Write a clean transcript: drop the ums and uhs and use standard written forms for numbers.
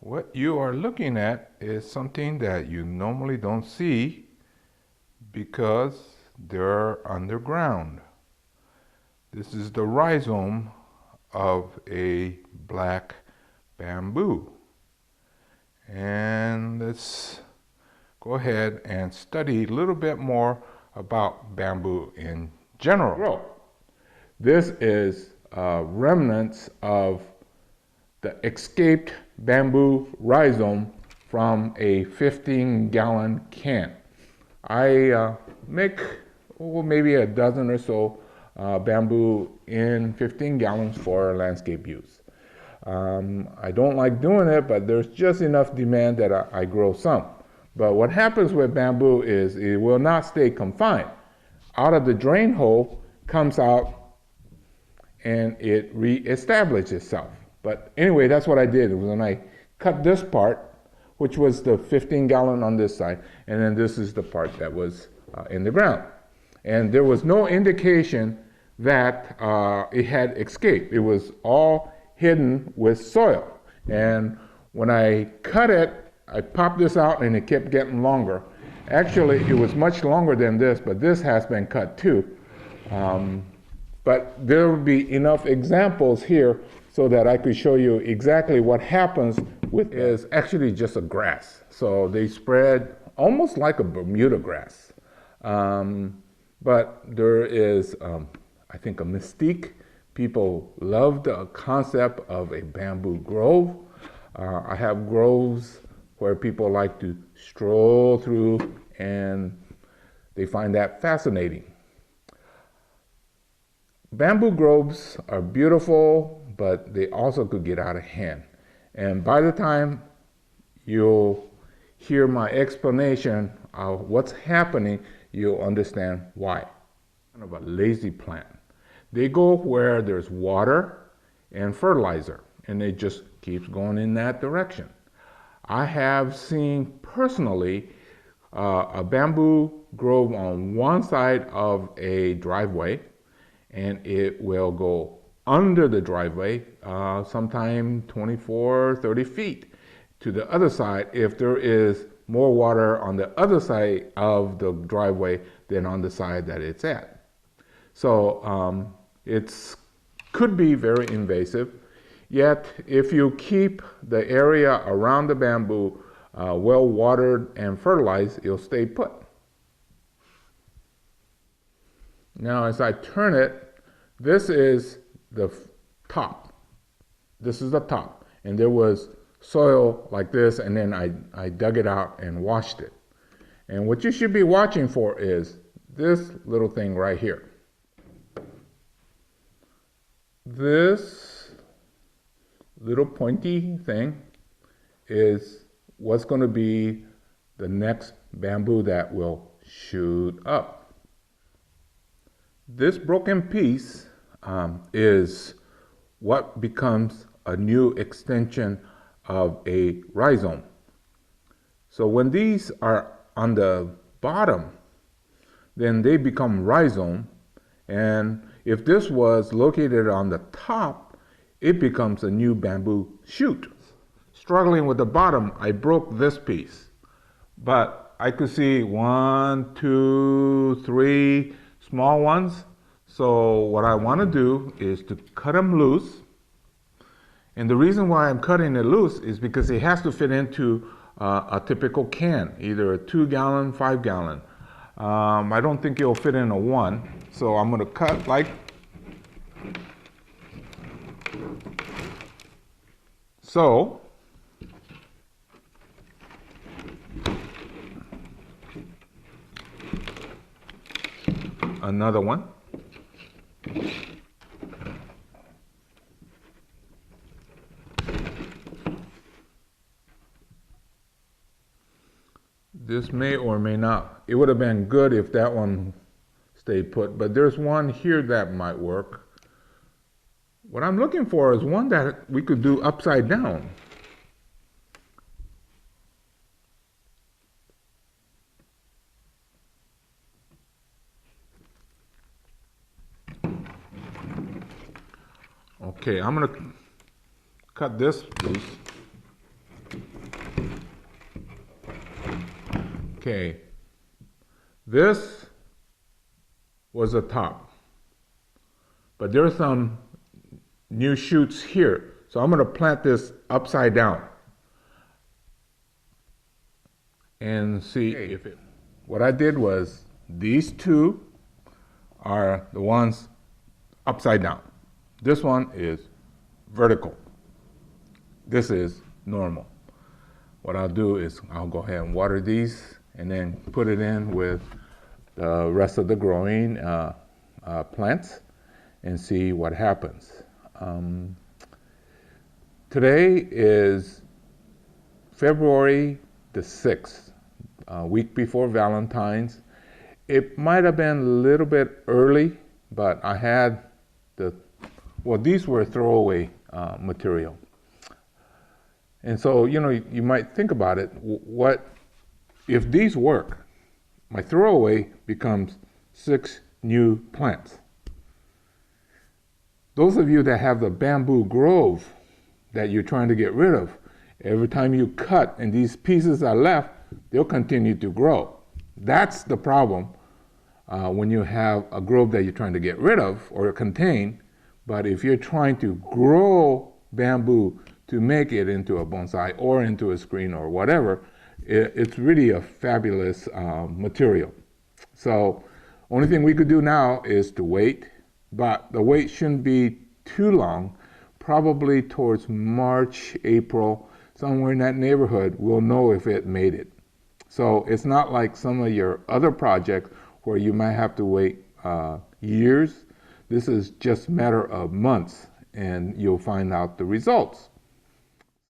What you are looking at is something that you normally don't see because they're underground. This is the rhizome of a black bamboo. And let's go ahead and study a little bit more about bamboo in general. This is remnants of the escaped bamboo rhizome from a 15-gallon can. I make maybe a dozen or so bamboo in 15 gallons for landscape use. I don't like doing it, but there's just enough demand that I grow some. But what happens with bamboo is it will not stay confined. Out of the drain hole comes out and it re-establishes itself. But anyway, that's what I did. It was when I cut this part, which was the 15-gallon on this side, and then this is the part that was in the ground. And there was no indication that it had escaped. It was all hidden with soil. And when I cut it, I popped this out and it kept getting longer. Actually, it was much longer than this, but this has been cut too. But there will be enough examples here so that I could show you exactly what happens with is actually just a grass. So they spread almost like a Bermuda grass. But there is, I think, a mystique. People love the concept of a bamboo grove. I have groves where people like to stroll through and they find that fascinating. Bamboo groves are beautiful, but they also could get out of hand. And by the time you'll hear my explanation of what's happening, you'll understand why. Kind of a lazy plant. They go where there's water and fertilizer, and it just keeps going in that direction. I have seen personally a bamboo grove on one side of a driveway, and it will go under the driveway, sometime 24, 30 feet to the other side if there is more water on the other side of the driveway than on the side that it's at. So it could be very invasive, yet if you keep the area around the bamboo well watered and fertilized, it'll stay put. Now as I turn it, this is the top. This is the top. And there was soil like this, and then I dug it out and washed it. And what you should be watching for is this little thing right here. This little pointy thing is what's going to be the next bamboo that will shoot up. This broken piece is what becomes a new extension of a rhizome. So when these are on the bottom, then they become rhizome, and if this was located on the top, it becomes a new bamboo shoot. Struggling with the bottom, I broke this piece, but I could see 1, 2, 3 small ones. So what I want to do is to cut them loose. And the reason why I'm cutting it loose is because it has to fit into a typical can, either a 2-gallon, 5-gallon. I don't think it'll fit in a 1. So I'm going to cut like so. Another one. This may or may not. It would have been good if that one stayed put, but there's one here that might work. What I'm looking for is one that we could do upside down. Okay, I'm going to cut this loose. Okay, this was the top, but there's some new shoots here. So I'm going to plant this upside down and see if it. What I did was these two are the ones upside down. This one is vertical. This is normal. What I'll do is I'll go ahead and water these and then put it in with the rest of the growing plants and see what happens. Today is February the 6th, a week before Valentine's. It might have been a little bit early, but I had these were throwaway material. And so, you might think about it, what if these work? My throwaway becomes 6 new plants. Those of you that have the bamboo grove that you're trying to get rid of, every time you cut and these pieces are left, they'll continue to grow. That's the problem when you have a grove that you're trying to get rid of or contain. But if you're trying to grow bamboo to make it into a bonsai or into a screen or whatever, it's really a fabulous material. So only thing we could do now is to wait, but the wait shouldn't be too long. Probably towards March, April, somewhere in that neighborhood, we'll know if it made it. So it's not like some of your other projects where you might have to wait years. This is just a matter of months and you'll find out the results.